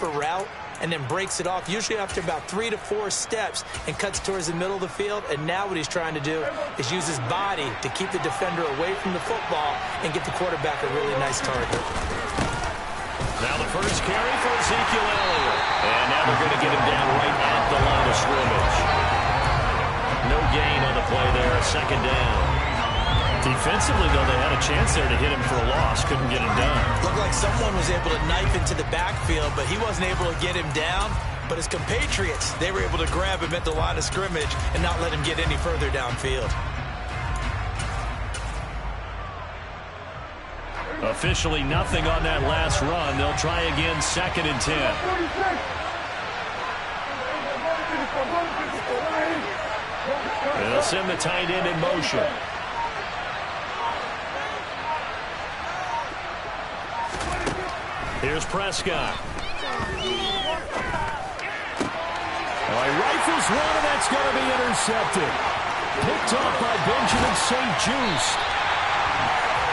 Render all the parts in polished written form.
deeper route and then breaks it off, usually after about 3 to 4 steps, and cuts towards the middle of the field. And now what he's trying to do is use his body to keep the defender away from the football and get the quarterback a really nice target. Now the first carry for Ezekiel Elliott. And now they're going to get him down right at the line of scrimmage. No gain on the play there, second down. Defensively, though, they had a chance there to hit him for a loss. Couldn't get him done. Looked like someone was able to knife into the backfield, but he wasn't able to get him down. But his compatriots, they were able to grab him at the line of scrimmage and not let him get any further downfield. Officially nothing on that last run. They'll try again, 2nd and 10. They'll send the tight end in motion. Here's Prescott. He rifles one, and that's going to be intercepted. Picked off by Benjamin St-Juste.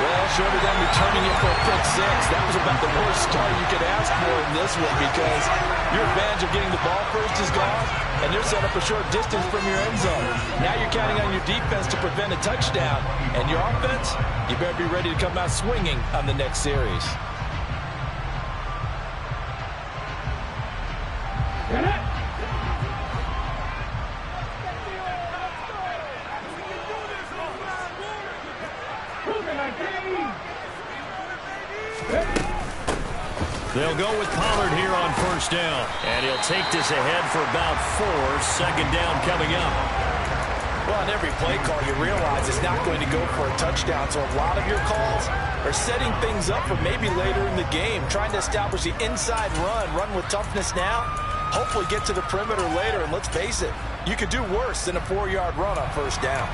Well, shorter than returning it for a pick 6. That was about the worst start you could ask for in this one, because your advantage of getting the ball first is gone, and you're set up a short distance from your end zone. Now you're counting on your defense to prevent a touchdown, and your offense, you better be ready to come out swinging on the next series. They'll go with Pollard here on first down. And he'll take this ahead for about 4. Second down coming up. Well, on every play call, you realize it's not going to go for a touchdown. So a lot of your calls are setting things up for maybe later in the game, trying to establish the inside run with toughness now, hopefully get to the perimeter later. And let's face it, you could do worse than a 4-yard run on first down.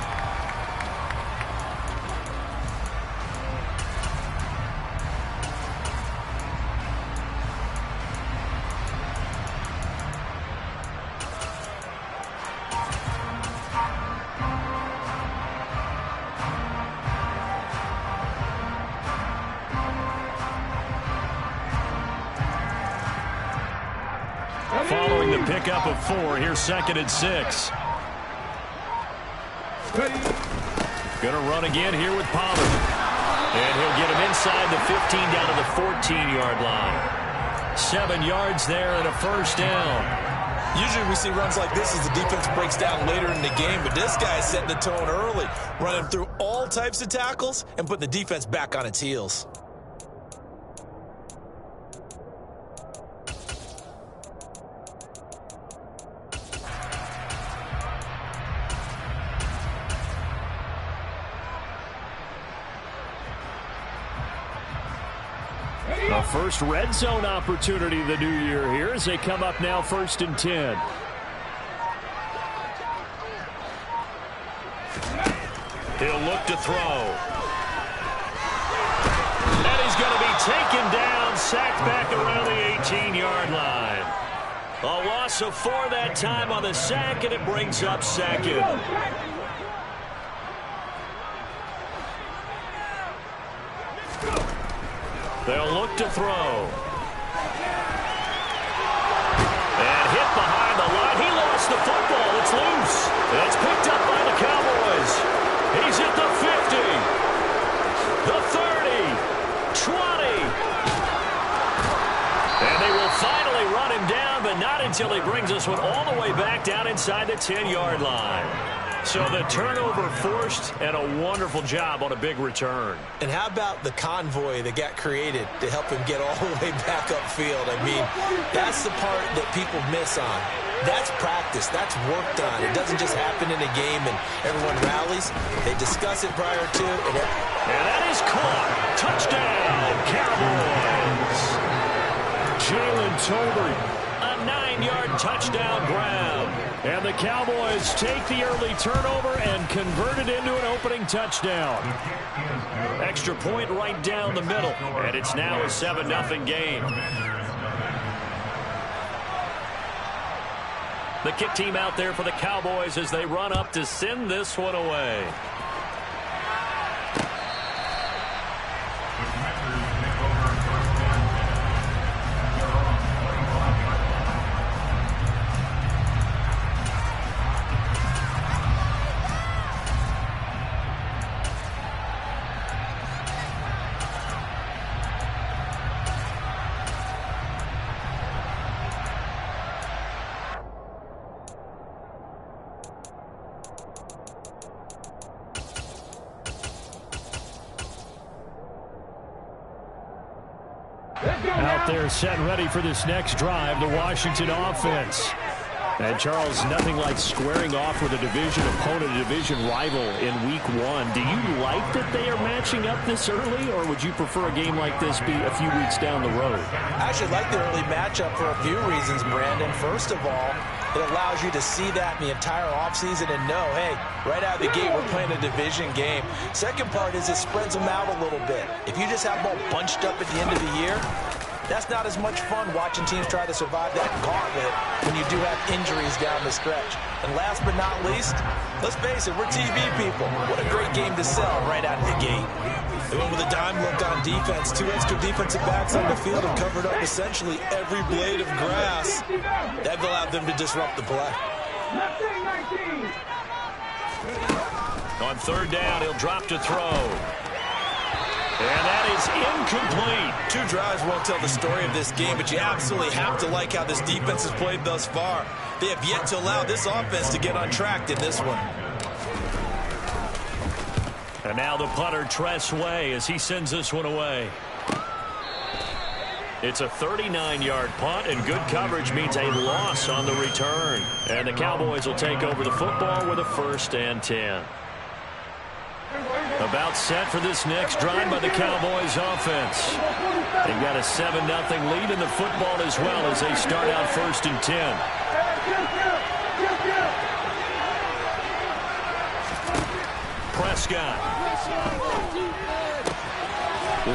Following the pickup of 4, here's 2nd and 6. Gonna run again here with Pollard. And he'll get him inside the 15 down to the 14-yard line. 7 yards there and a first down. Usually we see runs like this as the defense breaks down later in the game, but this guy is setting the tone early, running through all types of tackles and putting the defense back on its heels. The first red zone opportunity of the new year here as they come up now 1st and 10. He'll look to throw. And he's going to be taken down, sacked back around the 18-yard line. A loss of 4 that time on the sack, and it brings up 2nd. They'll look to throw. And hit behind the line. He lost the football. It's loose. It's picked up by the Cowboys. He's at the 50. The 30. 20. And they will finally run him down, but not until he brings this one all the way back down inside the 10-yard line. So the turnover forced, and a wonderful job on a big return. And how about the convoy that got created to help him get all the way back upfield? I mean, that's the part that people miss on. That's practice. That's work done. It doesn't just happen in a game and everyone rallies. They discuss it prior to. And that is caught. Touchdown, Cowboys. Jalen Tolbert. A 9-yard touchdown grab. And the Cowboys take the early turnover and convert it into an opening touchdown. Extra point right down the middle. And it's now a 7-0 game. The kick team out there for the Cowboys as they run up to send this one away. Out there set and ready for this next drive, the Washington offense. And, Charles, nothing like squaring off with a division opponent, a division rival in Week 1. Do you like that they are matching up this early, or would you prefer a game like this be a few weeks down the road? I actually like the early matchup for a few reasons, Brandon. First of all, it allows you to see that in the entire offseason and know, hey, right out of the gate, we're playing a division game. Second part is it spreads them out a little bit. If you just have them all bunched up at the end of the year, that's not as much fun watching teams try to survive that gauntlet when you do have injuries down the stretch. And last but not least, let's face it, we're TV people. What a great game to sell right out of the gate. They went with a dime look on defense. 2 extra defensive backs on the field and covered up essentially every blade of grass. That allowed them to disrupt the play. On third down, he'll drop to throw. And that is incomplete. 2 drives won't tell the story of this game, but you absolutely have to like how this defense has played thus far. They have yet to allow this offense to get on track in this one. And now the punter, Tress Way, as he sends this one away. It's a 39-yard punt, and good coverage means a loss on the return. And the Cowboys will take over the football with a 1st and 10. About set for this next drive by the Cowboys offense. They've got a 7-0 lead in the football as well as they start out 1st and 10. Prescott.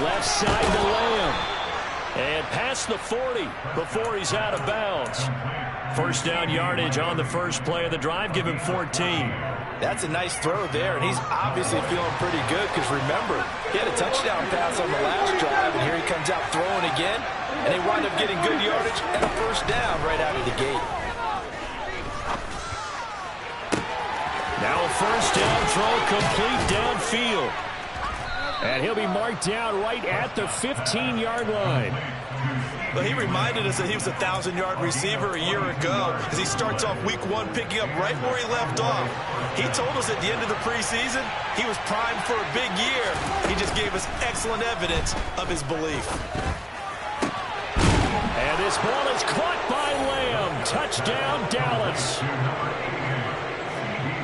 Left side to Lamb. And past the 40 before he's out of bounds. First down yardage on the first play of the drive. Give him 14. That's a nice throw there, and he's obviously feeling pretty good because, remember, he had a touchdown pass on the last drive, and here he comes out throwing again, and they wind up getting good yardage and a first down right out of the gate. Now a first down throw complete downfield. And he'll be marked down right at the 15-yard line. Well, he reminded us that he was a 1,000-yard receiver a year ago as he starts off Week 1 picking up right where he left off. He told us at the end of the preseason he was primed for a big year. He just gave us excellent evidence of his belief. And this ball is caught by Lamb. Touchdown, Dallas.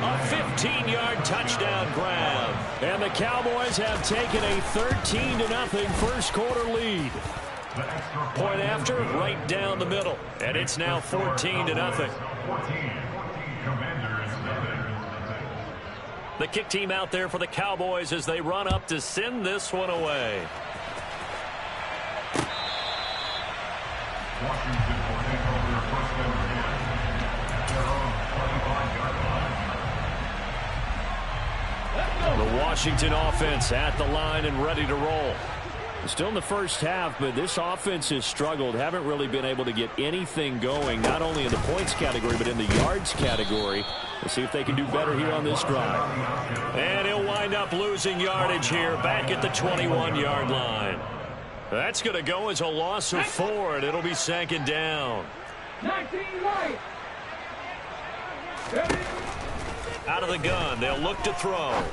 A 15-yard touchdown grab. And the Cowboys have taken a 13-0 first quarter lead. Point after, right down the middle. And it's now 14-0. The kick team out there for the Cowboys as they run up to send this one away. The Washington offense at the line and ready to roll. Still in the first half, but this offense has struggled. Haven't really been able to get anything going, not only in the points category, but in the yards category. We'll see if they can do better here on this drive. And he'll wind up losing yardage here back at the 21-yard line. That's going to go as a loss of 4, and it'll be 2nd down. Out of the gun, they'll look to throw.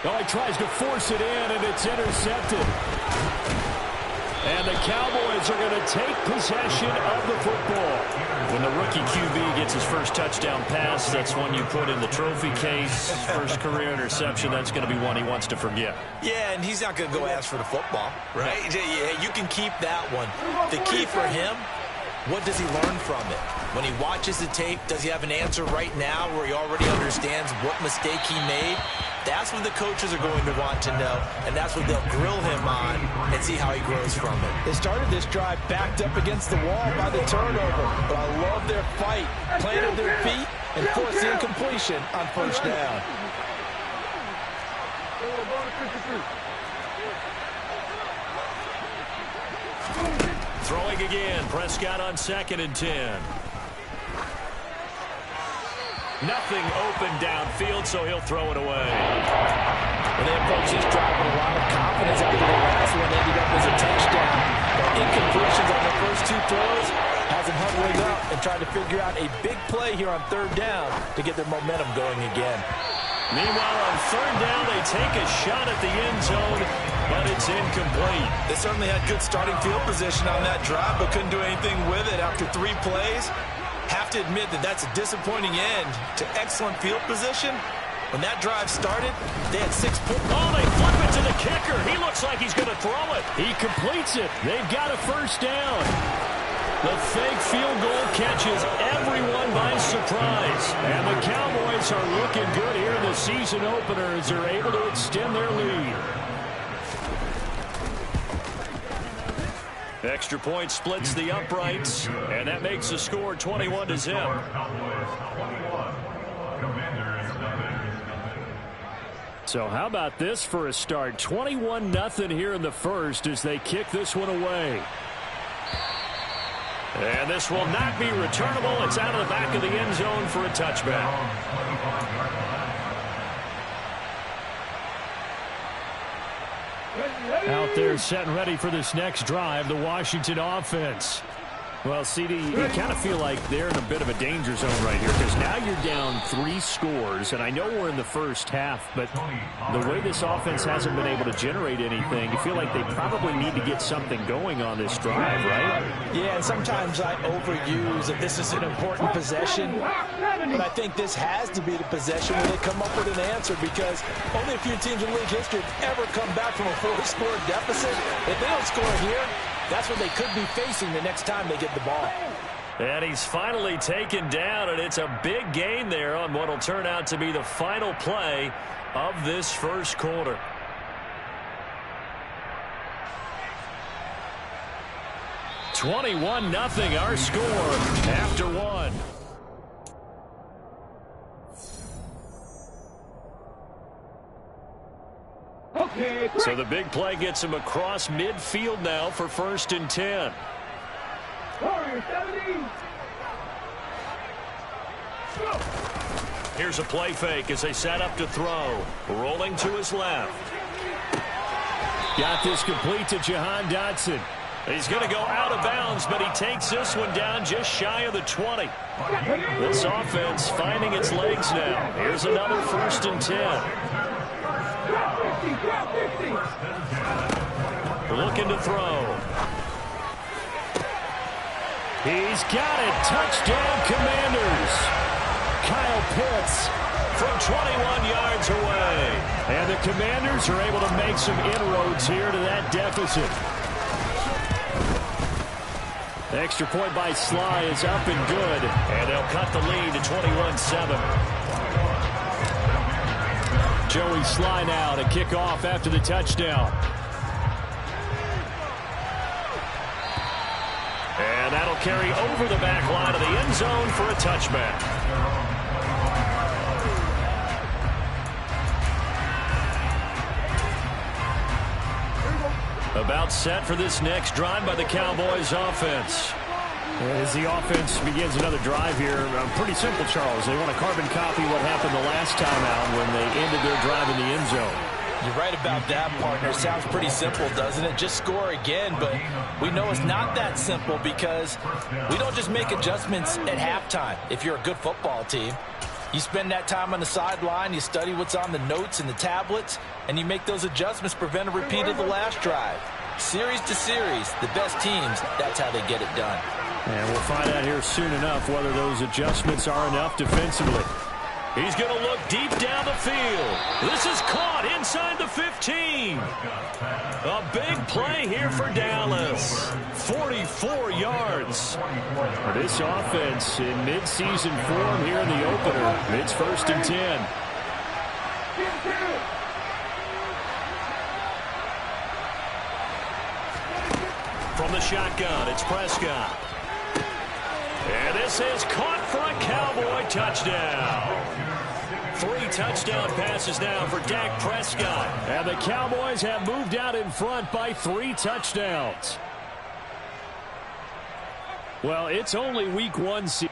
Oh, he tries to force it in, and it's intercepted. And the Cowboys are going to take possession of the football. When the rookie QB gets his first touchdown pass, that's one you put in the trophy case. First career interception, that's going to be one he wants to forget. Yeah, and he's not going to go ask for the football, right? Yeah, you can keep that one. The key for him, what does he learn from it? When he watches the tape, does he have an answer right now where he already understands what mistake he made? That's what the coaches are going to want to know, and that's what they'll grill him on and see how he grows from it. They started this drive backed up against the wall by the turnover, but I love their fight, planted their feet, and forced the incompletion on first down. Throwing again, Prescott on 2nd and 10. Nothing open downfield, so he'll throw it away. And they approach this drive with a lot of confidence after the last one ended up as a touchdown. But incompletions on the first 2 throws has them huddling up and trying to figure out a big play here on 3rd down to get their momentum going again. Meanwhile, on 3rd down, they take a shot at the end zone, but it's incomplete. They certainly had good starting field position on that drive, but couldn't do anything with it after 3 plays. Have to admit that that's a disappointing end to excellent field position. When that drive started, they had 6 points. Oh, they flip it to the kicker. He looks like he's going to throw it. He completes it. They've got a first down. The fake field goal catches everyone by surprise. And the Cowboys are looking good here in the season opener as they're able to extend their lead. Extra point splits the uprights, and that makes the score 21-0. So how about this for a start? 21-0 here in the first as they kick this one away. And this will not be returnable. It's out of the back of the end zone for a touchback. Out there set and ready for this next drive, the Washington offense. Well, CD, you kind of feel like they're in a bit of a danger zone right here because now you're down 3 scores, and I know we're in the first half, but the way this offense hasn't been able to generate anything, you feel like they probably need to get something going on this drive, right? Yeah, and sometimes I overuse that this is an important possession, but I think this has to be the possession where they come up with an answer because only a few teams in league history have ever come back from a 4-score deficit. If they don't score here, that's what they could be facing the next time they get the ball. And he's finally taken down, and it's a big gain there on what will turn out to be the final play of this first quarter. $21-0 our score after 1. So the big play gets him across midfield now for 1st and 10. Here's a play fake as they set up to throw. Rolling to his left. Got this complete to Jahan Dotson. He's going to go out of bounds, but he takes this one down just shy of the 20. This offense finding its legs now. Here's another 1st and 10. Looking to throw. He's got it. Touchdown, Commanders. Kyle Pitts from 21 yards away. And the Commanders are able to make some inroads here to that deficit. The extra point by Sly is up and good. And they'll cut the lead to 21-7. Joey Sly now to kick off after the touchdown. And that'll carry over the back line of the end zone for a touchback. About set for this next drive by the Cowboys offense. As the offense begins another drive here, pretty simple, Charles. They want to carbon copy what happened the last time out when they ended their drive in the end zone. You're right about that, partner. Sounds pretty simple, doesn't it? Just score again, but we know it's not that simple because we don't just make adjustments at halftime if you're a good football team. You spend that time on the sideline, you study what's on the notes and the tablets, and you make those adjustments, prevent a repeat of the last drive. Series to series, the best teams, that's how they get it done. And we'll find out here soon enough whether those adjustments are enough defensively. He's going to look deep down the field. This is caught inside the 15. A big play here for Dallas. 44 yards. This offense in midseason form here in the opener. It's 1st and 10. From the shotgun, it's Prescott. And this is caught for a Cowboy touchdown. 3 touchdown passes now for Dak Prescott. And the Cowboys have moved out in front by 3 touchdowns. Well, it's only week 1 season.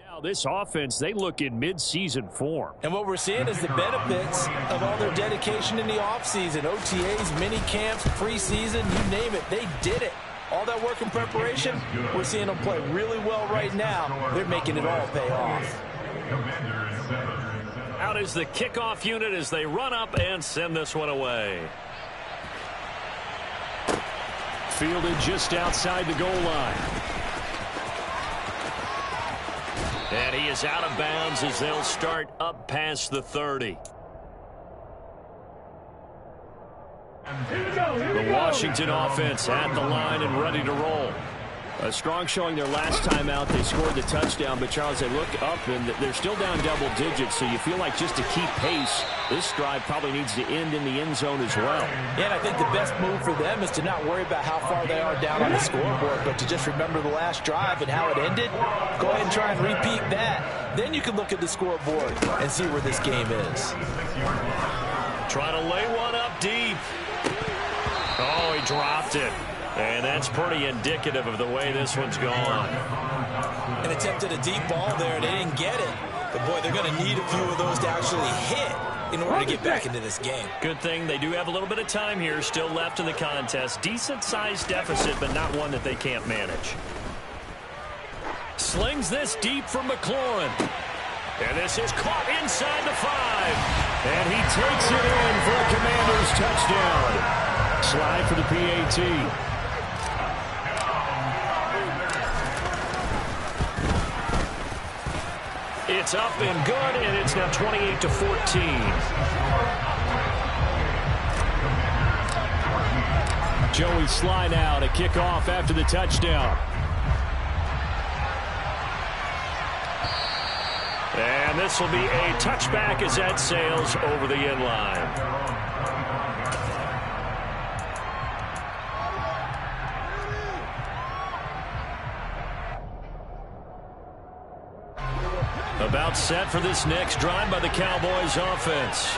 Now this offense, they look in mid-season form. And what we're seeing is the benefits of all their dedication in the offseason. OTAs, mini camps, preseason, you name it, they did it. All that work and preparation, we're seeing them play really well right now. They're making it all pay off. out is the kickoff unit as they run up and send this one away. Fielded just outside the goal line. And he is out of bounds as they'll start up past the 30. The Washington offense at the line and ready to roll. A strong showing their last time out. They scored the touchdown, but Charles, they look up and they're still down double digits, so you feel like just to keep pace, this drive probably needs to end in the end zone as well. Yeah, and I think the best move for them is to not worry about how far they are down on the scoreboard, but to just remember the last drive and how it ended. Go ahead and try and repeat that. Then you can look at the scoreboard and see where this game is. Trying to lay one up deep. Oh, he dropped it. And that's pretty indicative of the way this one's gone. And attempted a deep ball there, and they didn't get it. But, boy, they're going to need a few of those to actually hit in order to get back into this game. Good thing they do have a little bit of time here still left in the contest. Decent-sized deficit, but not one that they can't manage. Slings this deep for McLaurin. And this is caught inside the 5. And he takes it in for a Commanders touchdown. Slide for the PAT. It's up and good, and it's now 28-14. Joey slide out, a kickoff after the touchdown. And this will be a touchback as that sails over the end line. About set for this next drive by the Cowboys offense.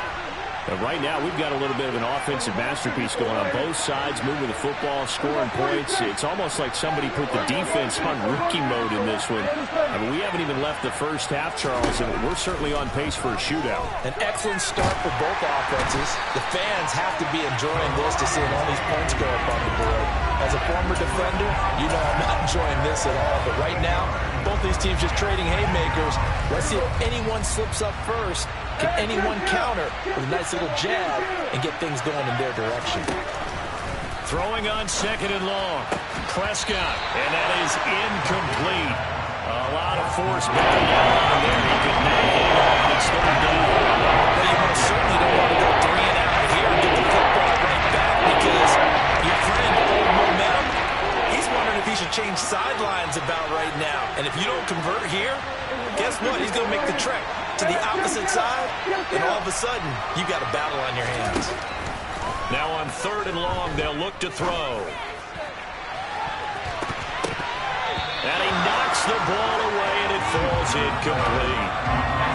But right now, we've got a little bit of an offensive masterpiece going on both sides, moving the football, scoring points. It's almost like somebody put the defense on rookie mode in this one. I mean, we haven't even left the first half, Charles, and we're certainly on pace for a shootout. An excellent start for both offenses. The fans have to be enjoying this to see all these points go up on the board. As a former defender, you know I'm not enjoying this at all. But right now, both these teams just trading haymakers. Let's see if anyone slips up first. Can anyone counter with a nice little jab and get things going in their direction? Throwing on second and long. Prescott, and that is incomplete. A lot of force back down there. He could nail it. It's third down. Well, you most certainly don't want to go 3 and out here and get the football right back because your friend, old momentum, he's wondering if he should change sidelines about right now. And if you don't convert here, guess what? He's going to make the trek to the opposite side, and all of a sudden, you got a battle on your hands. Now on third and long, they'll look to throw. And he knocks the ball away, and it falls incomplete.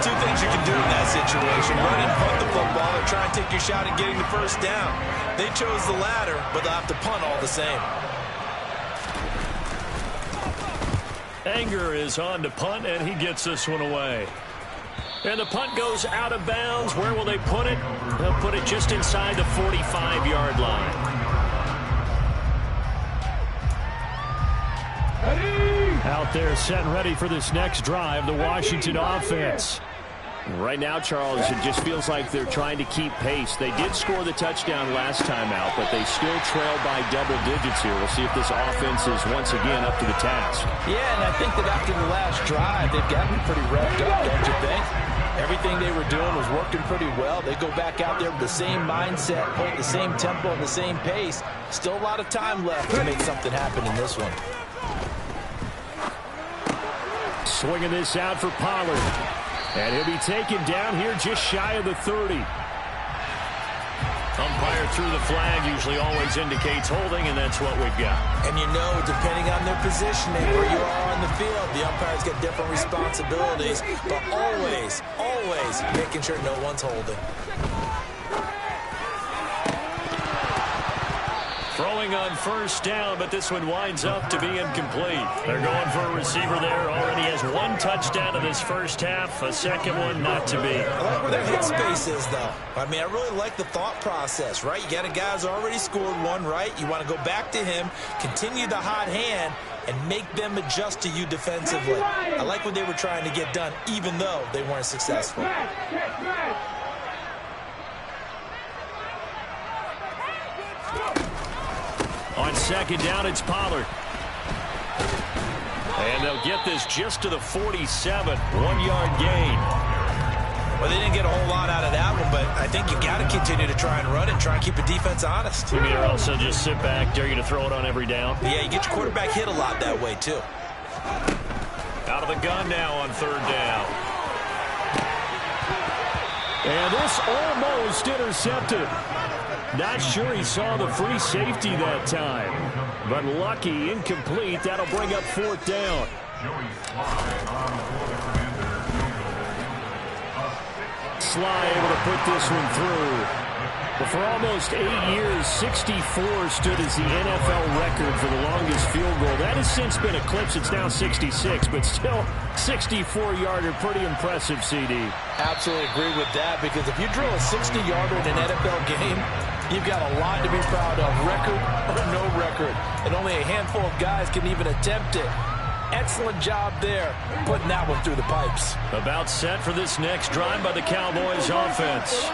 2 things you can do in that situation. Run and punt the football or try and take your shot at getting the first down. They chose the latter, but they'll have to punt all the same. Anger is on to punt, and he gets this one away. And the punt goes out of bounds. Where will they put it? They'll put it just inside the 45-yard line. Out there set and ready for this next drive, the Washington offense. Right now, Charles, it just feels like they're trying to keep pace. They did score the touchdown last time out, but they still trail by double digits here. We'll see if this offense is once again up to the task. Yeah, and I think that after the last drive, they've got to be pretty revved up, don't you think? Everything they were doing was working pretty well. They go back out there with the same mindset, playing the same tempo and the same pace. Still a lot of time left to make something happen in this one. Swinging this out for Pollard. And he'll be taken down here just shy of the 30. Umpire threw the flag, usually always indicates holding, and that's what we've got. And you know, depending on their positioning, where you are on the field, the umpire's got different responsibilities, but always, always making sure no one's holding. Throwing on first down, but this one winds up to be incomplete. They're going for a receiver there. Already has 1 touchdown in this first half. A second one not to be. I like where their hit space is, though. I mean, I really like the thought process, right? You got a guy who's already scored 1, right? You want to go back to him, continue the hot hand, and make them adjust to you defensively. I like what they were trying to get done, even though they weren't successful. On second down, it's Pollard. And they'll get this just to the 47, 1-yard gain. Well, they didn't get a whole lot out of that one, but I think you got to continue to try and run and try and keep the defense honest. You mean they're also just sit back, dare you to throw it on every down? Yeah, you get your quarterback hit a lot that way, too. Out of the gun now on third down. And this almost intercepted. Not sure he saw the free safety that time. But lucky, incomplete. That'll bring up fourth down. Sly able to put this one through. But for almost 8 years, 64 stood as the NFL record for the longest field goal. That has since been eclipsed. It's now 66, but still 64-yarder. Pretty impressive, CD. Absolutely agree with that, because if you drill a 60-yarder in an NFL game, you've got a lot to be proud of, record or no record. And only a handful of guys can even attempt it. Excellent job there, putting that one through the pipes. About set for this next drive by the Cowboys offense.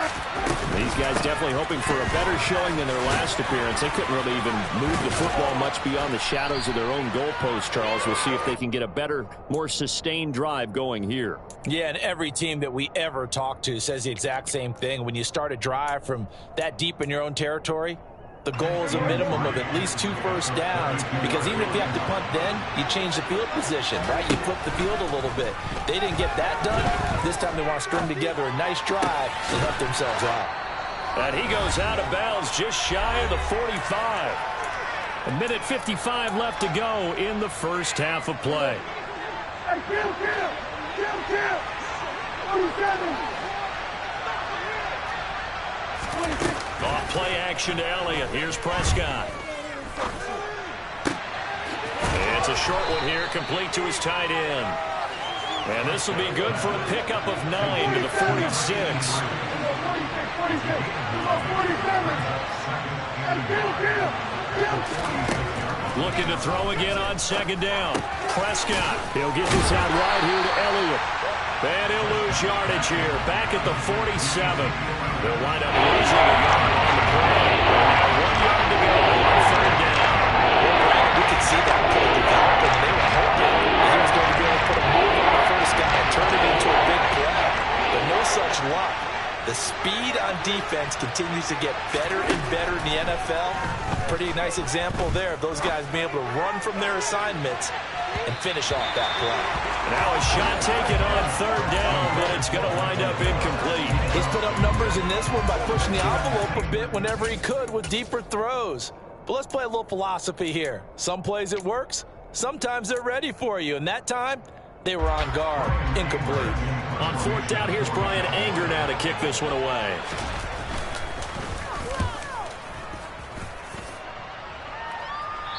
These guys definitely hoping for a better showing than their last appearance. They couldn't really even move the football much beyond the shadows of their own goalpost, Charles. We'll see if they can get a better, more sustained drive going here. Yeah, and every team that we ever talk to says the exact same thing. When you start a drive from that deep in your own territory, the goal is a minimum of at least 2 first downs, because even if you have to punt then, you change the field position, right? You flip the field a little bit. They didn't get that done. This time they want to string together a nice drive to help themselves out. And he goes out of bounds just shy of the 45. A minute 55 left to go in the first half of play. Off play action to Elliott. Here's Prescott. It's a short one here, complete to his tight end. And this will be good for a pickup of 9 to the 46. Looking to throw again on second down. Prescott. He'll get this out wide here to Elliott. And he'll lose yardage here. Back at the 47. They'll wind up losing a yard on the play. 1 yard to go on third down. We could see that play developing. They were hoping he was going to be able to put a move on the first guy and turn it into a big play. But no such luck. The speed on defense continues to get better and better in the NFL. Pretty nice example there of those guys being able to run from their assignments and finish off that play. Now a shot taken on third down, but it's going to wind up incomplete. He's put up numbers in this one by pushing the envelope a bit whenever he could with deeper throws. But let's play a little philosophy here. Some plays it works, sometimes they're ready for you, and that time they were on guard. Incomplete. On fourth down, here's Brian Anger now to kick this one away.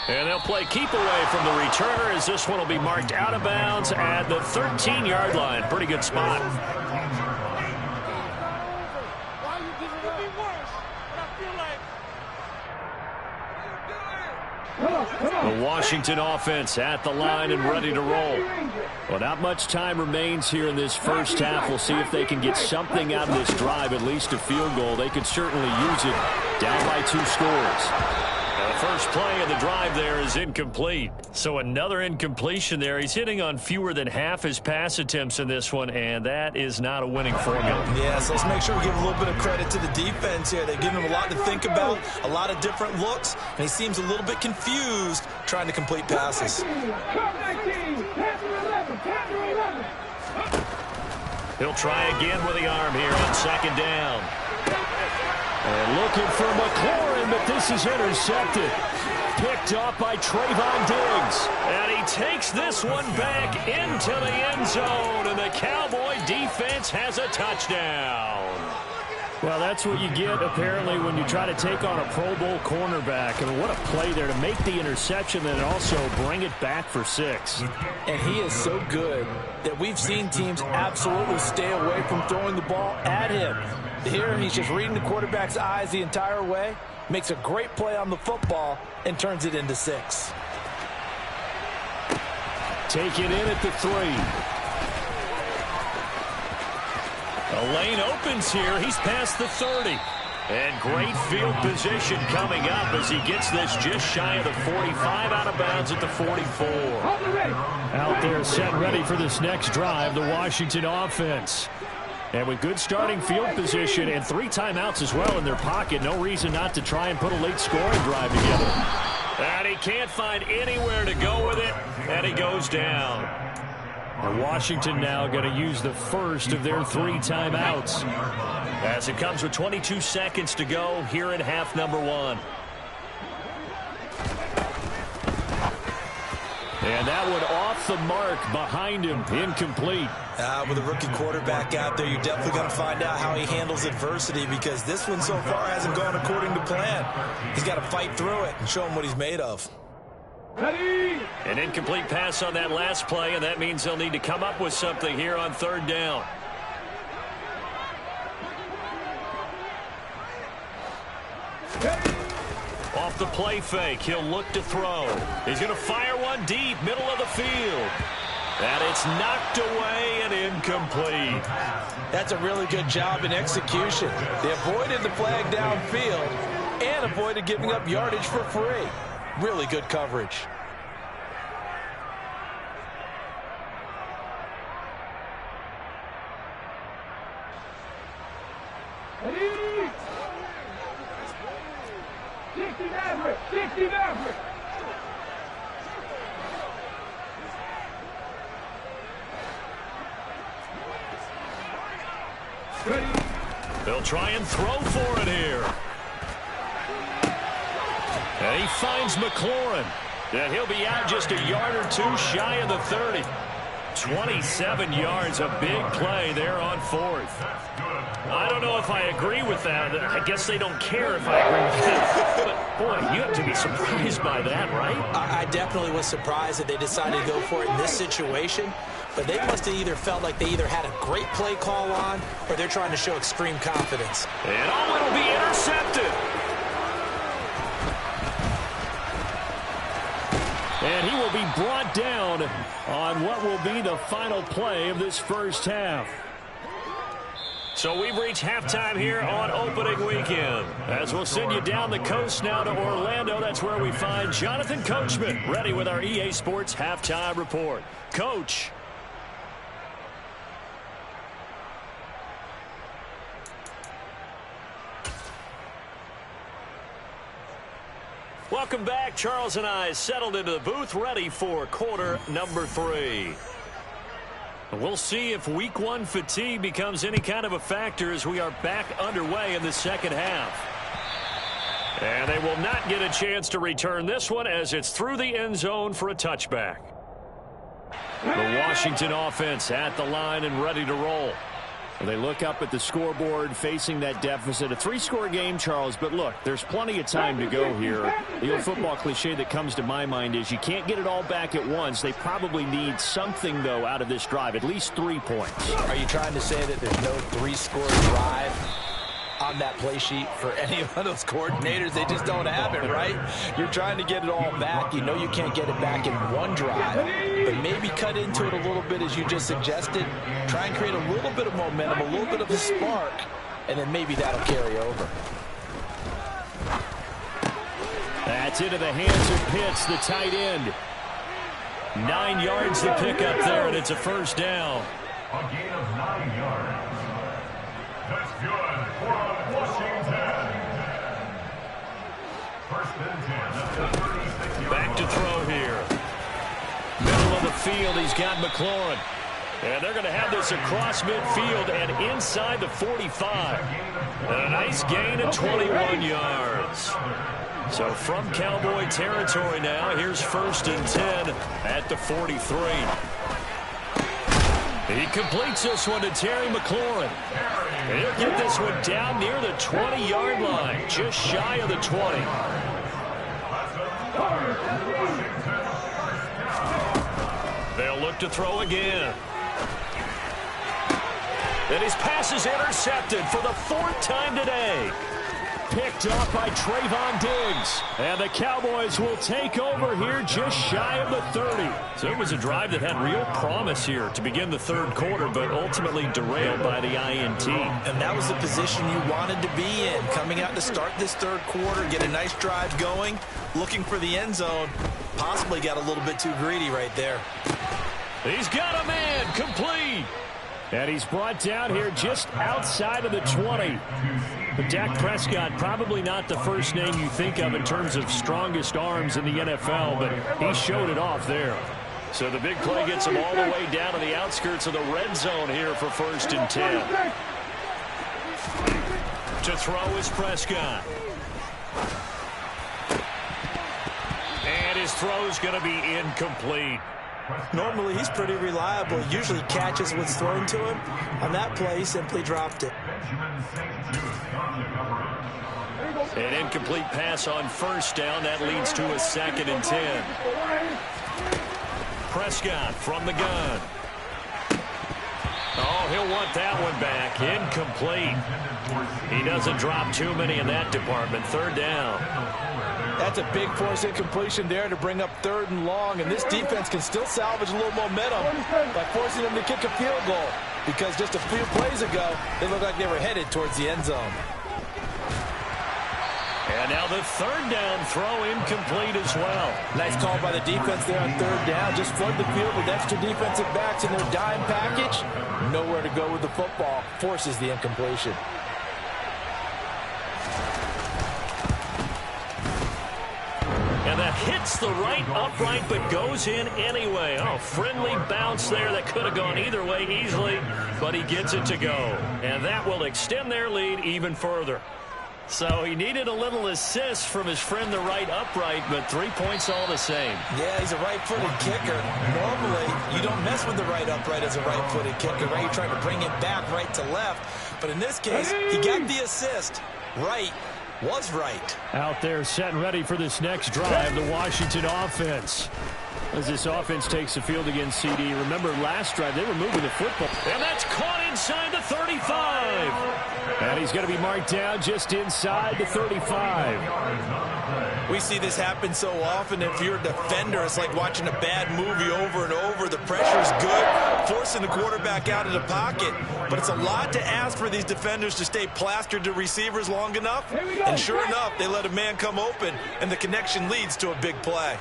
And they'll play keep away from the returner, as this one will be marked out of bounds at the 13-yard line. Pretty good spot. The Washington offense at the line and ready to roll. Well, not much time remains here in this first half. We'll see if they can get something out of this drive, at least a field goal. They could certainly use it, down by 2 scores. The first play of the drive there is incomplete. So another incompletion there. He's hitting on fewer than half his pass attempts in this one, and that is not a winning formula. Yeah, so let's make sure we give a little bit of credit to the defense here. They've given him a lot to think about, a lot of different looks, and he seems a little bit confused trying to complete passes. He'll try again with the arm here on second down. And looking for McLaurin, but this is intercepted. Picked off by Trayvon Diggs. And he takes this one back into the end zone, and the Cowboy defense has a touchdown. Well, that's what you get, apparently, when you try to take on a Pro Bowl cornerback. I mean, what a play there to make the interception and also bring it back for 6. And he is so good that we've seen teams absolutely stay away from throwing the ball at him. Here, he's just reading the quarterback's eyes the entire way, makes a great play on the football, and turns it into 6. take it in at the 3. The lane opens here. He's past the 30. And great field position coming up as he gets this just shy of the 45, out of bounds at the 44. Out there set ready for this next drive, the Washington offense. And with good starting field position and 3 timeouts as well in their pocket, no reason not to try and put a late scoring drive together. And he can't find anywhere to go with it, and he goes down. And Washington now going to use the first of their 3 timeouts, as it comes with 22 seconds to go here in half number 1. And that one off the mark behind him, incomplete. With a rookie quarterback out there, you're definitely going to find out how he handles adversity, because this one so far hasn't gone according to plan. He's got to fight through it and show him what he's made of. An incomplete pass on that last play, and that means they'll need to come up with something here on 3rd down. Off the play fake, he'll look to throw. He's going to fire one deep, middle of the field. And it's knocked away and incomplete. That's a really good job in execution. They avoided the flag downfield and avoided giving up yardage for free. Really good coverage. They'll try and throw for it here. And he finds McLaurin. And he'll be out just a yard or 2 shy of the 30. 27 yards, a big play there on 4th. I don't know if I agree with that. I guess they don't care if I agree with that. But, boy, you have to be surprised by that, right? I definitely was surprised that they decided to go for it in this situation. But they must have either felt like they either had a great play call on, or they're trying to show extreme confidence. And it'll be intercepted. And he will be brought down on what will be the final play of this first half. So we've reached halftime here on opening weekend. As we'll send you down the coast now to Orlando, that's where we find Jonathan Coachman, ready with our EA Sports Halftime Report. Coach. Welcome back. Charles and I settled into the booth, ready for quarter number 3. We'll see if week 1 fatigue becomes any kind of a factor as we are back underway in the second half. And they will not get a chance to return this one as it's through the end zone for a touchback. The Washington offense at the line and ready to roll. They look up at the scoreboard facing that deficit. A 3-score game, Charles, but look, there's plenty of time to go here. The old football cliche that comes to my mind is you can't get it all back at once. They probably need something, though, out of this drive, at least 3 points. Are you trying to say that there's no 3-score drive on that play sheet for any of those coordinators? They just don't have it, right? You're trying to get it all back. You know you can't get it back in one drive, but maybe cut into it a little bit as you just suggested. Try and create a little bit of momentum, a little bit of a spark, and then maybe that'll carry over. That's into the hands of Pitts, the tight end. 9 yards to pick up there, and it's a first down. A gain of 9 yards. That's good for Washington. First and 10 at the 36-yard Back to throw here. Middle of the field, he's got McLaurin. And they're going to have this across midfield and inside the 45. And a nice gain of 21 yards. So from Cowboy territory now, here's first and 10 at the 43. He completes this one to Terry McLaurin. And he'll get this one down near the 20-yard line, just shy of the 20. They'll look to throw again. And his pass is intercepted for the 4th time today. picked off by Trayvon Diggs. And the Cowboys will take over here just shy of the 30. So it was a drive that had real promise here to begin the third quarter, but ultimately derailed by the INT. And that was the position you wanted to be in, coming out to start this third quarter, get a nice drive going, looking for the end zone. Possibly got a little bit too greedy right there. He's got a man, complete. And he's brought down here just outside of the 20. But Dak Prescott, probably not the first name you think of in terms of strongest arms in the NFL, but he showed it off there. So the big play gets him all the way down to the outskirts of the red zone here for 1st and 10. To throw is Prescott. And his throw's going to be incomplete. Normally, he's pretty reliable. Usually catches what's thrown to him. On that play, he simply dropped it. An incomplete pass on 1st down. That leads to a 2nd and 10. Prescott from the gun. Oh, he'll want that one back. Incomplete. He doesn't drop too many in that department. 3rd down. That's a big force incompletion there to bring up 3rd and long, and this defense can still salvage a little momentum by forcing them to kick a field goal, because just a few plays ago, they looked like they were headed towards the end zone. And now the 3rd down throw incomplete as well. Nice call by the defense there on 3rd down. Just flood the field with extra defensive backs in their dime package. Nowhere to go with the football. Forces the incompletion. And that hits the right upright but goes in anyway. Oh, friendly bounce there that could have gone either way easily, but he gets it to go. And that will extend their lead even further. So he needed a little assist from his friend the right upright, but 3 points all the same. Yeah, he's a right-footed kicker. Normally, you don't mess with the right upright as a right-footed kicker, right? You're trying to bring it back right to left. But in this case, he got the assist. Right was right. Out there set and ready for this next drive, the Washington offense. As this offense takes the field against CD. Remember last drive, they were moving the football. And that's caught inside the 35. And he's going to be marked down just inside the 35. We see this happen so often. If you're a defender, it's like watching a bad movie over and over. The pressure's good, forcing the quarterback out of the pocket. But it's a lot to ask for these defenders to stay plastered to receivers long enough. And sure enough, they let a man come open, and the connection leads to a big play.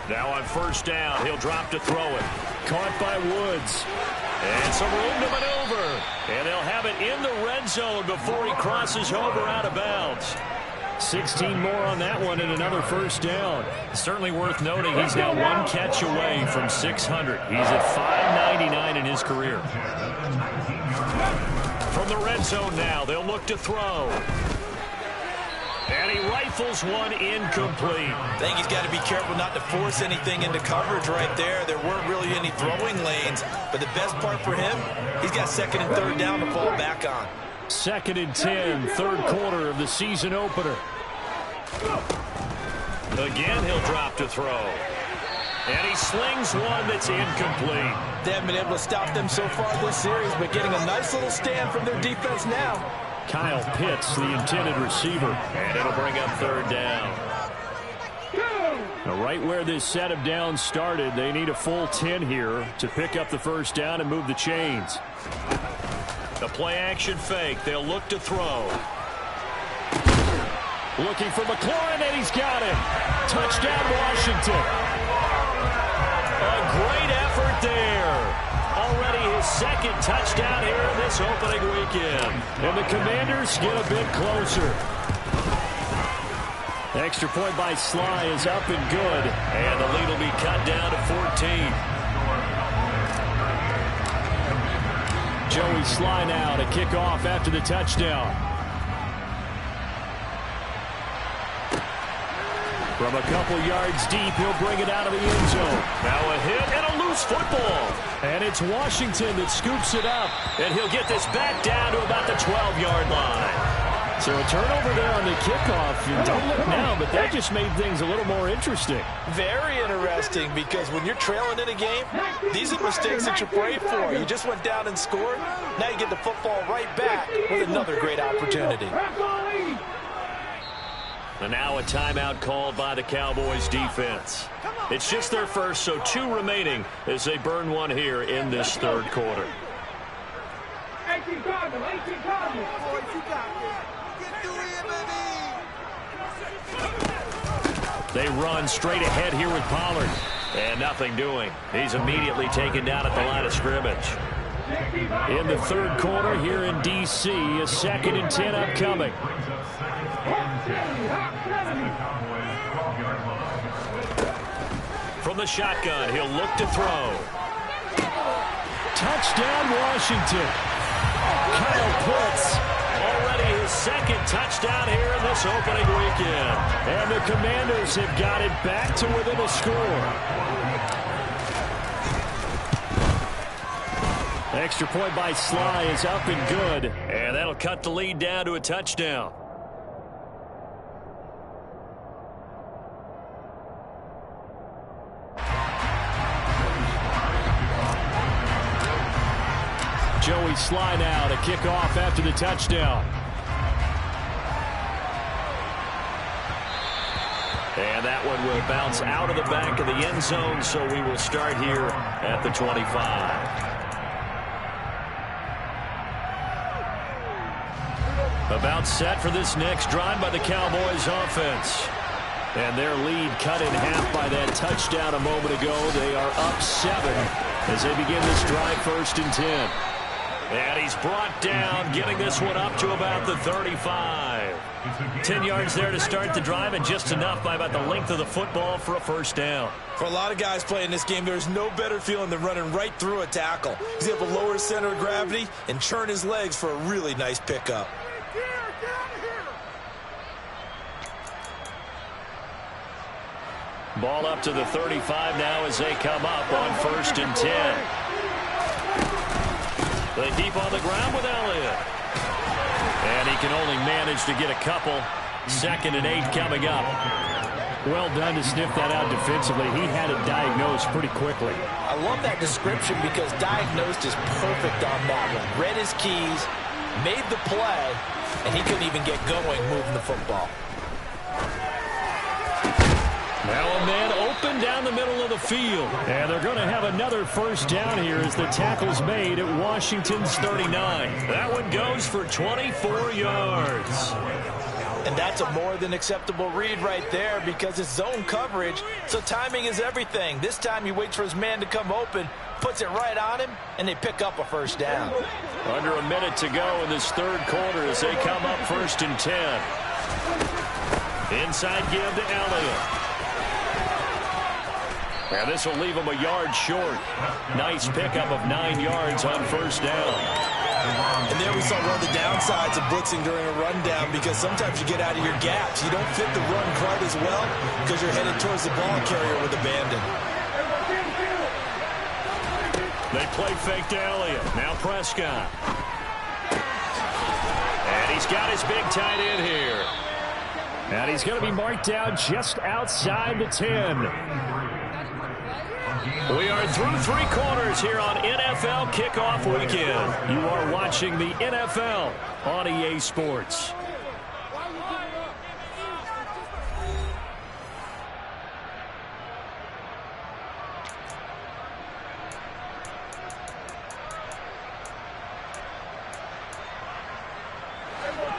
Now on 1st down, he'll drop to throw it. Caught by Woods. And some room to maneuver. And they'll have it in the red zone before he crosses over out of bounds. 16 more on that one and another 1st down. Certainly worth noting he's now 1 catch away from 600. He's at 599 in his career. From the red zone now, they'll look to throw. And he rifles one incomplete. I think he's got to be careful not to force anything into coverage right there. There weren't really any throwing lanes. But the best part for him, he's got 2nd and 3rd down to fall back on. 2nd and 10, 3rd quarter of the season opener. Again, he'll drop to throw. And he slings one that's incomplete. They haven't been able to stop them so far this series, but getting a nice little stand from their defense now. Kyle Pitts, the intended receiver. And it'll bring up 3rd down. Now, right where this set of downs started, they need a full 10 here to pick up the 1st down and move the chains. The play-action fake. They'll look to throw. Looking for McLaurin, and he's got him. Touchdown, Washington. A great effort there. Already his 2nd touchdown here in this opening weekend. And the Commanders get a bit closer. Extra point by Sly is up and good. And the lead will be cut down to 14. Joey Sly now to kick off after the touchdown. From a couple yards deep, he'll bring it out of the end zone. Now a hit and a loose football. And it's Washington that scoops it up. And he'll get this back down to about the 12-yard line. So a turnover there on the kickoff. And don't look now, but that just made things a little more interesting. Very interesting, because when you're trailing in a game, these are mistakes that you pray for. You just went down and scored. Now you get the football right back with another great opportunity. And now a timeout called by the Cowboys defense. It's just their first, so 2 remaining as they burn one here in this third quarter. 18 Cardinals, 18 Cardinals. They run straight ahead here with Pollard. And nothing doing. He's immediately taken down at the line of scrimmage. In the third quarter here in D.C., a 2nd and 10 upcoming. From the shotgun, he'll look to throw. Touchdown, Washington. Kyle Pitts, already his 2nd touchdown here in this opening weekend. And the Commanders have got it back to within a score. Extra point by Sly is up and good. And that'll cut the lead down to a touchdown. Joey Sly now to kick off after the touchdown. And that one will bounce out of the back of the end zone, so we will start here at the 25. About set for this next drive by the Cowboys offense. And their lead cut in half by that touchdown a moment ago. They are up 7 as they begin this drive, 1st and 10. And he's brought down, getting this one up to about the 35. 10 yards there to start the drive, and just enough by about the length of the football for a 1st down. For a lot of guys playing this game, there's no better feeling than running right through a tackle. He's able to lower his center of gravity and churn his legs for a really nice pickup. Ball up to the 35 now as they come up on 1st and 10. They deep on the ground with Elliott. And he can only manage to get a couple. 2nd and 8 coming up. Well done to sniff that out defensively. He had it diagnosed pretty quickly. I love that description because diagnosed is perfect on that one. Read his keys, made the play, and he couldn't even get going moving the football. Now a man open down the middle of the field. And they're going to have another 1st down here as the tackle's made at Washington's 39. That one goes for 24 yards. And that's a more than acceptable read right there because it's zone coverage, so timing is everything. This time he waits for his man to come open, puts it right on him, and they pick up a 1st down. Under a minute to go in this third quarter as they come up 1st and 10. Inside give to Elliott. And this will leave him a yard short. Nice pickup of 9 yards on 1st down. And there we saw one of the downsides of blitzing during a rundown because sometimes you get out of your gaps. You don't fit the run quite as well because you're headed towards the ball carrier with abandon. They play fake to Elliott. Now Prescott. And he's got his big tight end here. And he's going to be marked down just outside the 10. We are through 3 quarters here on NFL Kickoff Weekend. You are watching the NFL on EA Sports.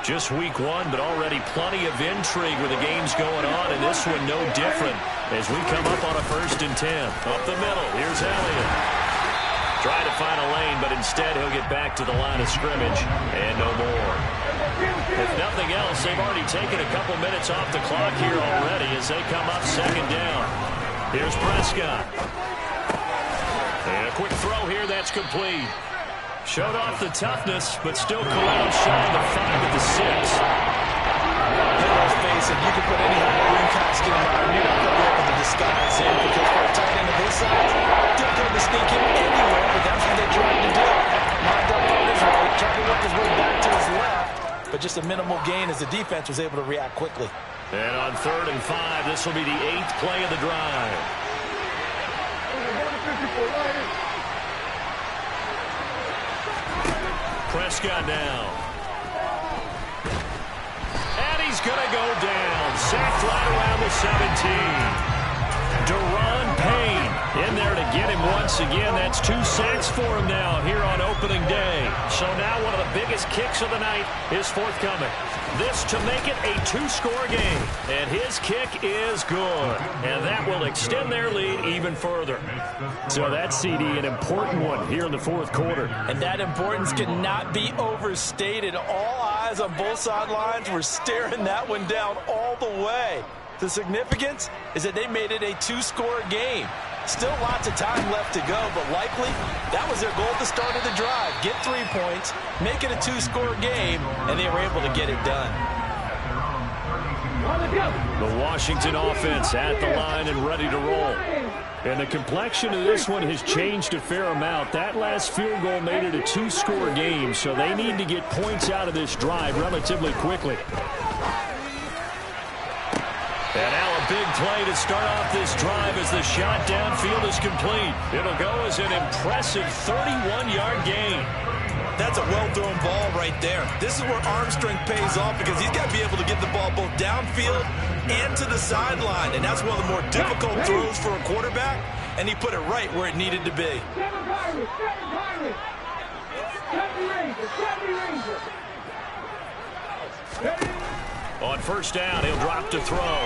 Just week 1, but already plenty of intrigue with the games going on, and this one no different as we come up on a 1st and 10. Up the middle, here's Elliott. Trying to find a lane, but instead he'll get back to the line of scrimmage and no more. If nothing else, they've already taken a couple minutes off the clock here already as they come up 2nd down. Here's Prescott. And a quick throw here, that's complete. Showed off the toughness, but still Corral shy of the 5 at the 6. Let's face it, you can put any Halloween costume on, you're not going to be able to disguise him because for a tight end of his size, they're going to sneak him anywhere, but that's what they tried to do. Mondale is right, trying to work his way back to his left, but just a minimal gain as the defense was able to react quickly. And on 3rd and 5, this will be the 8th play of the drive. Prescott down. And he's going to go down. Sacked right around the 17. Daron Payne in there to get him once again. That's 2 sacks for him now here on opening day. So now one of the biggest kicks of the night is forthcoming. This to make it a 2-score game. And his kick is good. And that will extend their lead even further. So that's, CD, an important one here in the 4th quarter. And that importance cannot be overstated. All eyes on both sidelines were staring that one down all the way. The significance is that they made it a 2-score game. Still lots of time left to go, but likely that was their goal at the start of the drive. Get 3 points, make it a 2-score game, and they were able to get it done. The Washington offense at the line and ready to roll. And the complexion of this one has changed a fair amount. That last field goal made it a 2-score game, so they need to get points out of this drive relatively quickly. And now a big play to start off this drive as the shot downfield is complete. It'll go as an impressive 31-yard gain. That's a well-thrown ball right there. This is where arm strength pays off because he's got to be able to get the ball both downfield and to the sideline. And that's one of the more difficult throws for a quarterback, and he put it right where it needed to be. On 1st down, he'll drop to throw.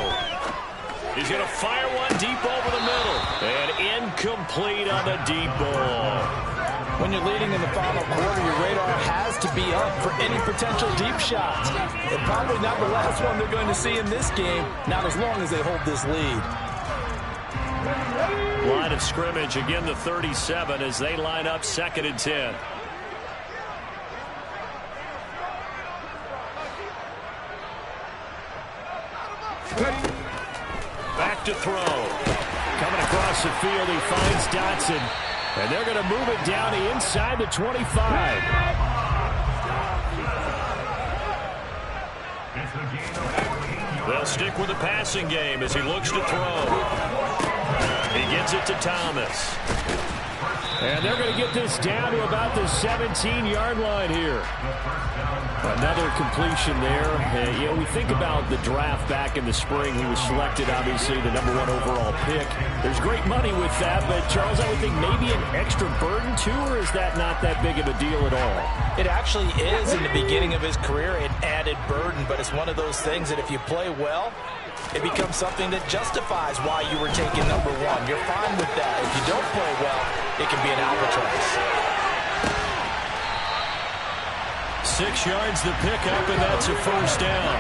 He's going to fire one deep over the middle. And incomplete on the deep ball. When you're leading in the final quarter, your radar has to be up for any potential deep shots. And probably not the last one they're going to see in this game, not as long as they hold this lead. Line of scrimmage, again the 37 as they line up 2nd and 10. Back to throw. Coming across the field, he finds Dotson. And they're going to move it down to inside the 25. They'll stick with the passing game as he looks to throw. He gets it to Thomas. And they're going to get this down to about the 17-yard line here. Another completion there. You know, we think about the draft back in the spring. He was selected, obviously, the #1 overall pick. There's great money with that, but, Charles, I would think maybe an extra burden, too, or is that not that big of a deal at all? It actually is in the beginning of his career, an added burden, but it's one of those things that if you play well, it becomes something that justifies why you were taken #1. You're fine with that. If you don't play well, it can be an albatross. 6 yards the pickup, and that's a 1st down.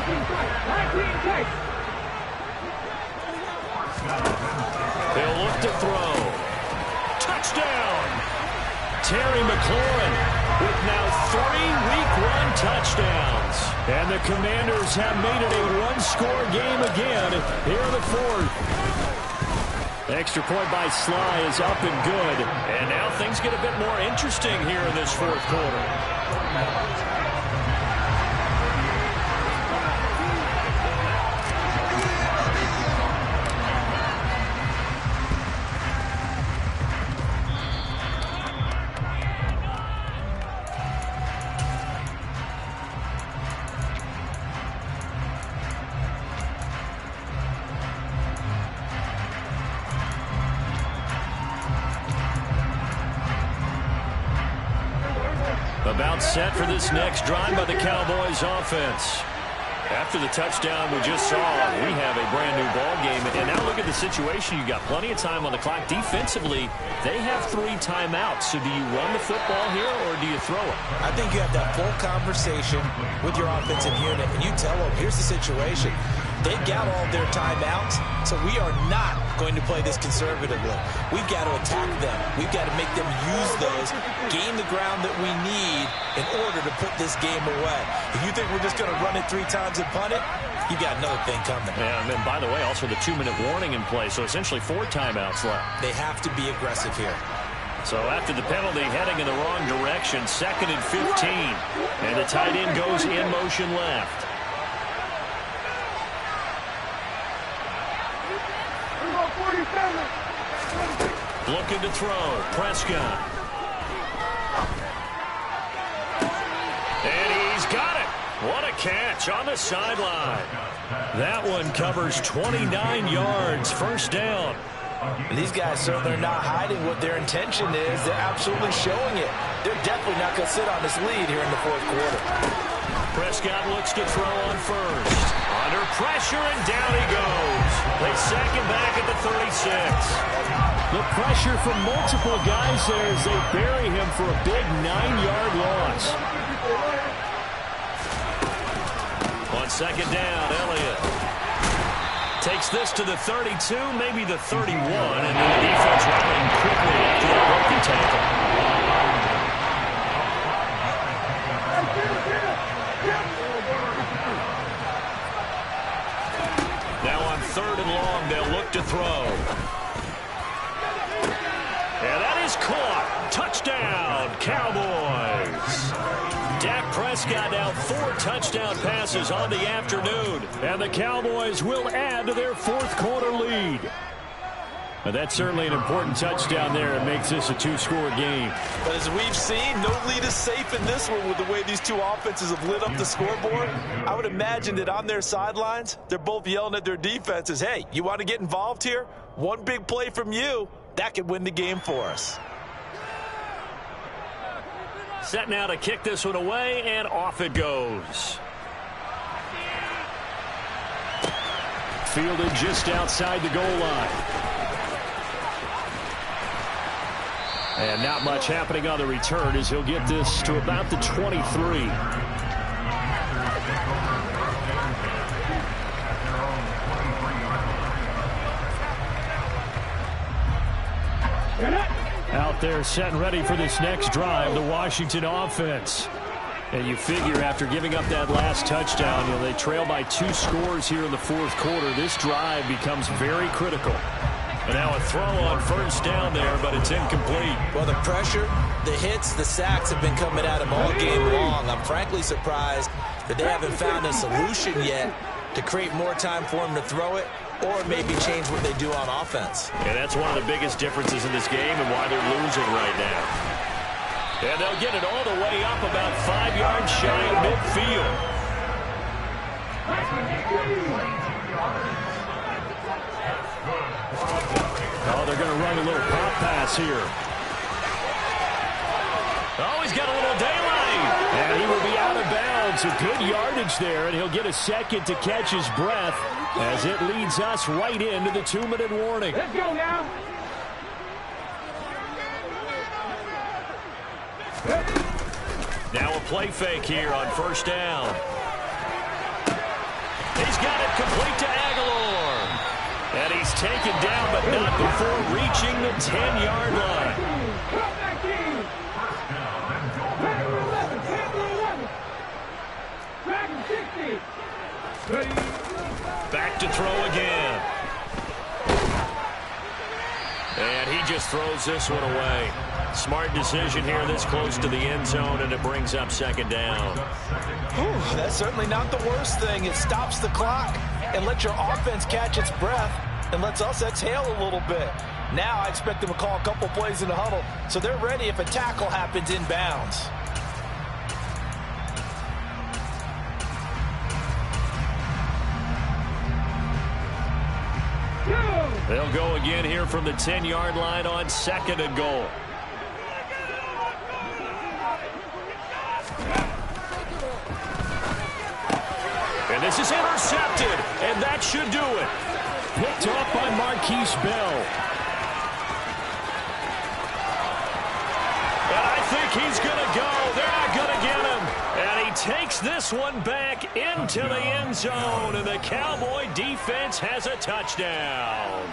They'll look to throw. Touchdown! Terry McLaurin with now 3 Week 1 touchdowns. And the Commanders have made it a 1-score game again here in the 4th. Extra point by Sly is up and good. And now things get a bit more interesting here in this 4th quarter. About set for this next drive by the Cowboys offense. After the touchdown we just saw, we have a brand new ball game. And now look at the situation. You got plenty of time on the clock. Defensively, they have 3 timeouts. So do you run the football here or do you throw it? I think you have that full conversation with your offensive unit, and you tell them, here's the situation. They've got all their timeouts, so we are not going to play this conservatively. We've got to attack them. We've got to make them use those, gain the ground that we need in order to put this game away. If you think we're just going to run it 3 times and punt it, you got another thing coming. Yeah, and then, by the way, also the 2-minute warning in play, so essentially 4 timeouts left. They have to be aggressive here. So after the penalty, heading in the wrong direction, 2nd and 15. And the tight end goes in motion left. Looking to throw. Prescott. And he's got it. What a catch on the sideline. That one covers 29 yards. First down. And these guys certainly are not hiding what their intention is. They're absolutely showing it. They're definitely not going to sit on this lead here in the 4th quarter. Prescott looks to throw on first. Under pressure, and down he goes. They sack him back at the 36. The pressure from multiple guys there as they bury him for a big 9-yard loss. On 2nd down, Elliott takes this to the 32, maybe the 31, and then the defense rallying quickly after that broken tackle. Now on 3rd and long, they'll look to throw. And that is caught. Touchdown, Cowboys. Dak Prescott now 4 touchdown passes on the afternoon. And the Cowboys will add to their 4th quarter lead. But that's certainly an important touchdown there. It makes this a 2-score game. But as we've seen, no lead is safe in this one with the way these two offenses have lit up the scoreboard. I would imagine that on their sidelines, they're both yelling at their defenses, hey, you want to get involved here? One big play from you, that could win the game for us. Set now to kick this one away, and off it goes. Fielded just outside the goal line. And not much happening on the return as he'll get this to about the 23. Out there set and ready for this next drive, the Washington offense. And you figure after giving up that last touchdown, they trail by 2 scores here in the 4th quarter. This drive becomes very critical. And now a throw on 1st down there, but it's incomplete. Well, the pressure, the hits, the sacks have been coming at him all game long. I'm frankly surprised that they haven't found a solution yet to create more time for him to throw it or maybe change what they do on offense. And that's one of the biggest differences in this game and why they're losing right now. And they'll get it all the way up about 5 yards shy of midfield. Oh, they're going to run a little pop pass here. Oh, he's got a little daylight. And he will be out of bounds. A good yardage there, and he'll get a second to catch his breath as it leads us right into the 2-minute warning. Let's go now. Now a play fake here on 1st down. He's got it complete to Aguilar. And he's taken down, but not before reaching the 10-yard line. Back to throw again. And he just throws this one away. Smart decision here this close to the end zone, and it brings up 2nd down. Whew, that's certainly not the worst thing. It stops the clock and lets your offense catch its breath and lets us exhale a little bit. Now I expect them to call a couple plays in the huddle so they're ready if a tackle happens inbounds. They'll go again here from the 10-yard line on 2nd and goal. And this is intercepted, and that should do it. Picked off by Marquise Bell. And I think he's going to go. They're not going to get him. And he takes this one back into the end zone, and the Cowboy defense has a touchdown.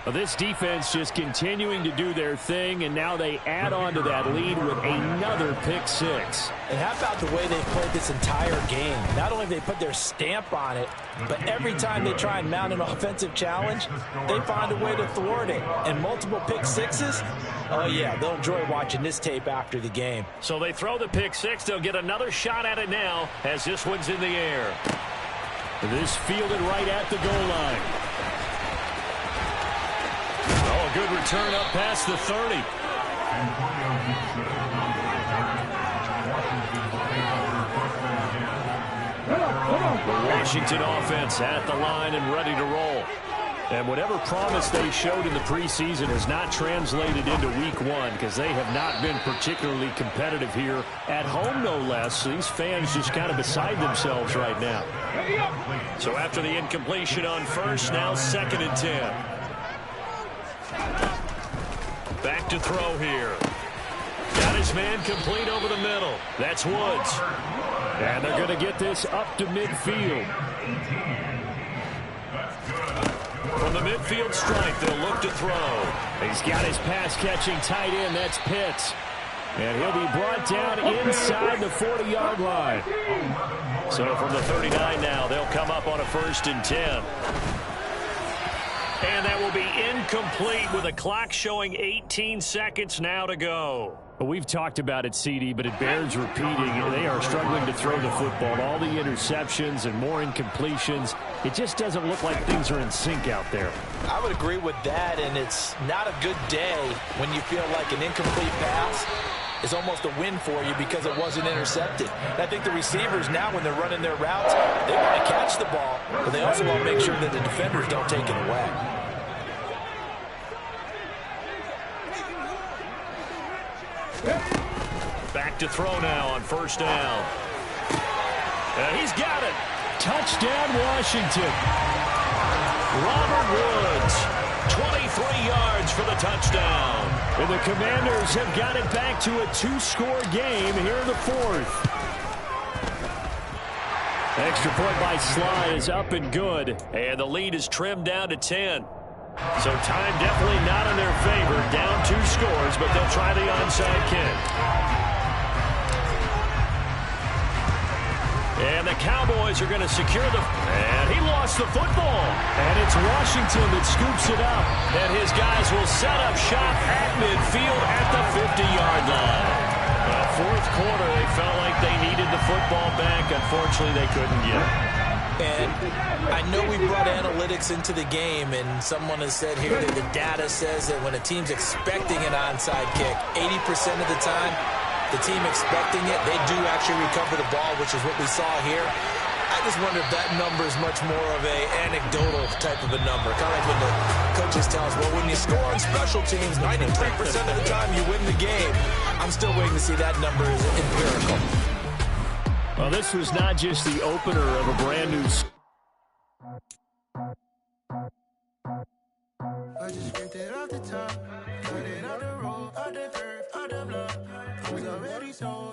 Well, this defense just continuing to do their thing, and now they add on to that lead with another pick six. And how about the way they played this entire game? Not only have they put their stamp on it, but every time they try and mount an offensive challenge, they find a way to thwart it. And multiple pick sixes, oh yeah, they'll enjoy watching this tape after the game. So they throw the pick six. They'll get another shot at it now as this one's in the air. This fielded right at the goal line. Oh, a good return up past the 30. The Washington offense at the line and ready to roll. And whatever promise they showed in the preseason has not translated into week one because they have not been particularly competitive here at home, no less. These fans just kind of beside themselves right now. So after the incompletion on first, now 2nd and 10. Back to throw here. Got his man complete over the middle. That's Woods. And they're going to get this up to midfield. From the midfield stripe, they'll look to throw. He's got his pass-catching tight end. That's Pitts. And he'll be brought down inside the 40-yard line. So from the 39 now, they'll come up on a 1st and 10. And that will be incomplete with a clock showing 18 seconds now to go. Well, we've talked about it, CD, but it bears repeating. They are struggling to throw the football. All the interceptions and more incompletions. It just doesn't look like things are in sync out there. I would agree with that, and it's not a good day when you feel like an incomplete pass is almost a win for you because it wasn't intercepted. And I think the receivers now, when they're running their routes, they want to catch the ball, but they also want to make sure that the defenders don't take it away. Back to throw now on 1st down. And he's got it. Touchdown, Washington. Robert Woods, 23 yards for the touchdown. And the Commanders have got it back to a 2-score game here in the 4th. Extra point by Sly is up and good. And the lead is trimmed down to 10. So time definitely not in their favor. Down 2 scores, but they'll try the onside kick. And the Cowboys are going to secure the... And he lost the football. And it's Washington that scoops it up. And his guys will set up shop at midfield at the 50-yard line. Fourth quarter, they felt like they needed the football back. Unfortunately, they couldn't get it. And I know we brought analytics into the game, and someone has said here that the data says that when a team's expecting an onside kick, 80% of the time, the team expecting it, they do actually recover the ball, which is what we saw here. I just wonder if that number is much more of a anecdotal type of a number. Kind of like when the coaches tell us, well, when you score on special teams, 93% of the time you win the game. I'm still waiting to see that number is empirical. Well, this was not just the opener of a brand new... I just ripped it off the top, cut it on the road, out the curve, out the block. I was already sold.